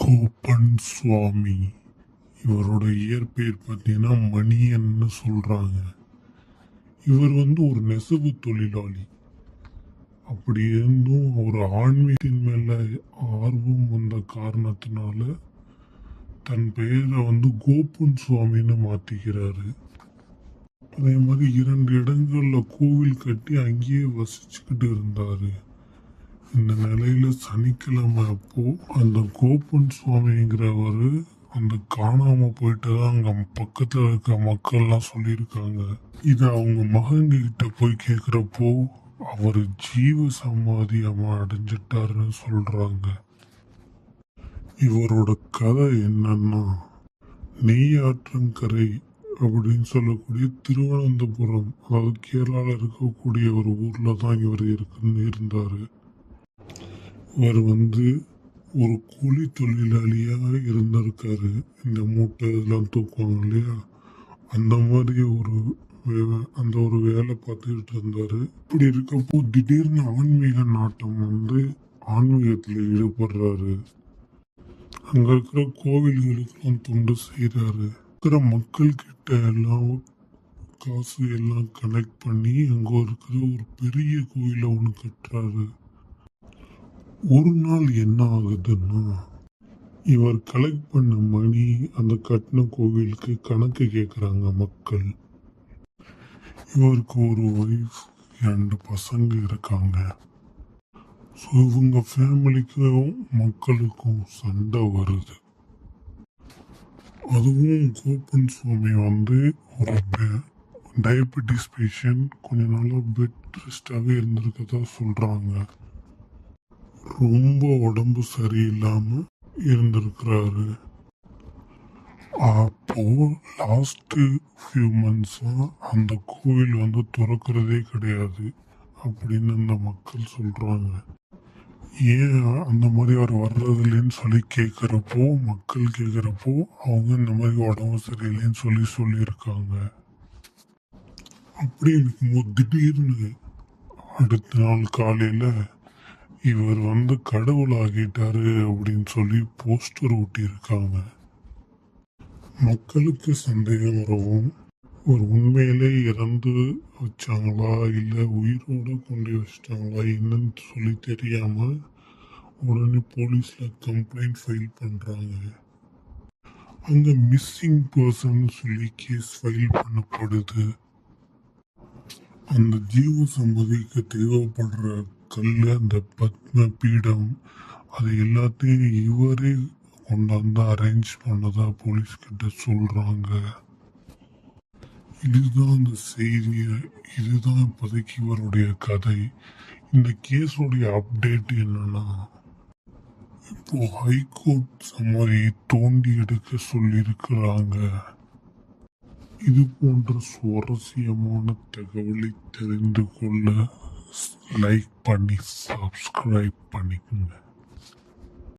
கோப்பன் சுவாமி. இவரோட இயற்பெயர் பார்த்தீங்கன்னா மணியன்னு சொல்றாங்க. இவர் ஒரு நெசவு தொழிலாளி. அப்படி இருந்தும் ஒரு ஆன்மீகத்தின் மேல ஆர்வம் வந்த காரணத்தினால தன் பெயரை கோப்பன் சுவாமின்னு மாத்திக்கிறாரு. அதே மாதிரி 2 இடங்கள்ல கோவில் கட்டி அங்கேயே வசிச்சுக்கிட்டு இருந்தாரு. இந்த நிலையில சனிக்கிழமை அப்போ அந்த கோப்பன் சுவாமிங்கிறவரு காணாம போயிட்டதா அங்க பக்கத்துல இருக்க மக்கள்லாம் சொல்லியிருக்காங்க. இத அவங்க மகன்கிட்ட போய் கேக்குறப்போ அவரு ஜீவ சமாதி அடைஞ்சிட்டாருன்னு சொல்றாங்க. இவரோட கதை என்னன்னா, நெய்யாற்றங்கரை அப்படின்னு சொல்லக்கூடிய திருவனந்தபுரம், அதாவது கேரளால இருக்கக்கூடிய ஒரு ஊர்ல தான் இவர் இருந்தாரு. இவர் ஒரு கூலி தொழிலாளியா இருந்திருக்காரு. இந்த மூட்டை இதெல்லாம் தூக்குவாங்க இல்லையா, அந்த மாதிரி அந்த ஒரு வேலை பார்த்துக்கிட்டு இருந்தாரு. இப்படி இருக்கப்போ திடீர்னு ஆன்மீக நாட்டம் ஆன்மீகத்துல ஈடுபடுறாரு. அங்க இருக்கிற கோவில்களுக்கெல்லாம் தொண்டு செய்யறாரு. இருக்கிற மக்கள் கிட்ட எல்லாம் காசு எல்லாம் கனெக்ட் பண்ணி அங்க இருக்கிற ஒரு பெரிய கோயில ஒண்ணு கட்டுறாரு. ஒரு நாள் என்ன ஆகுதுன்னா, இவர் கலெக்ட் பண்ண மணி அந்த கட்டின கோவிலுக்கு கணக்கு கேட்குறாங்க மக்கள். இவருக்கு ஒரு ஒய்ஃப் 2 பசங்க இருக்காங்க. ஸோ இவங்க ஃபேமிலிக்கும் மக்களுக்கும் சண்டை வருது. அதுவும் கோப்பன் சுவாமி ஒரு டயபெட்டிஸ் பேஷண்ட், கொஞ்ச நாளாக பெட் ரெஸ்டாகவே இருந்திருக்கதா சொல்கிறாங்க. ரொம்ப உடம்பு சரியில்லாம இருந்திருக்கிறாரு. அப்போ லாஸ்ட் ஃபியூ மந்த்ஸா அந்த கோவில் திறக்கிறதே கிடையாது அப்படின்னு அந்த மக்கள் சொல்றாங்க. ஏன் அந்த மாதிரி அவர் வர்றது இல்லைன்னு சொல்லி மக்கள் கேட்குறப்போ அவங்க இந்த மாதிரி உடம்பு சரியில்லைன்னு சொல்லியிருக்காங்க. அப்படி இருக்கும்போது திடீர்னு அடுத்த நாள் காலையில இவர் கடவுள் ஆகிட்டாரு அப்படின்னு சொல்லி போஸ்டர் ஒட்டியிருக்காங்க. மக்களுக்கு சந்தேகம் வரவும், ஒரு உண்மையிலே இறந்து வச்சாங்களா இல்லை உயிரோட கொண்டு வச்சிட்டாங்களா என்னன்னு சொல்லி தெரியாம உடனே போலீஸ்ல கம்ப்ளைண்ட் ஃபைல் பண்றாங்க. அங்க மிஸ்ஸிங் பர்சன் சொல்லி கேஸ் ஃபைல் பண்ணப்படுது. அந்த ஜீவ சம்மதிக்கு தேவைப்படுற கல், அந்த பத்ம பீடம், அது எல்லாத்தையும் இவரே கொண்டாந்து அரேஞ்ச் பண்ணதா போலீஸ் கிட்ட சொல்றாங்க. இதுதான் அந்த செய்தி. இதுதான் இப்போதைக்கு இவருடைய கதை. இந்த கேஸோடைய அப்டேட் என்னன்னா, இப்போ ஹைகோர்ட் சம்மதியை தோண்டி எடுக்க சொல்லியிருக்கிறாங்க. இது போன்ற சுவாரஸ்யமான தகவலை தெரிந்து கொள்ள லைக் பண்ணி சப்ஸ்கிரைப் பண்ணிக்கோங்க.